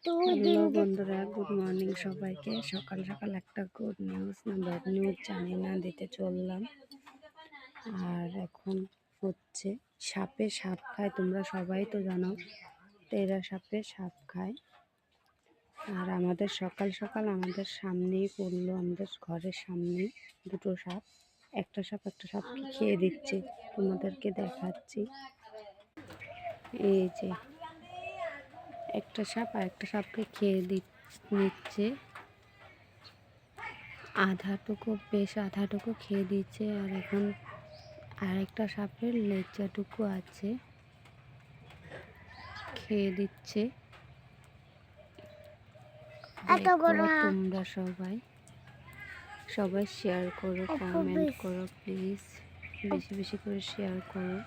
Hello বন্ধুরা, good morning সবাইকে। সকাল সকাল একটা গুড নিউজ না ব্যাড নিউজ জানি না দিতে চললাম। আর এখন হচ্ছে সাপে সাপ খায়, তোমরা সবাই তো জানো। টেরা সাপে সাপ খায়। আর আমাদের সকাল সকাল আমাদের সামনেই পড়লো, আমাদের ঘরের সামনে দুটো সাপ। একটা সাপকে খেয়ে দিচ্ছে, তোমাদেরকে দেখাচ্ছি। এই যে একটা সাপ আর একটা সাপকে খেয়ে নিচ্ছে। আধাটুকু খেয়ে দিচ্ছে। আর এখন আরেকটা সাপের লেজাটুকু আছে, খেয়ে দিচ্ছে। তোমরা সবাই শেয়ার করো, কমেন্ট করো প্লিজ, বেশি বেশি করে শেয়ার করো।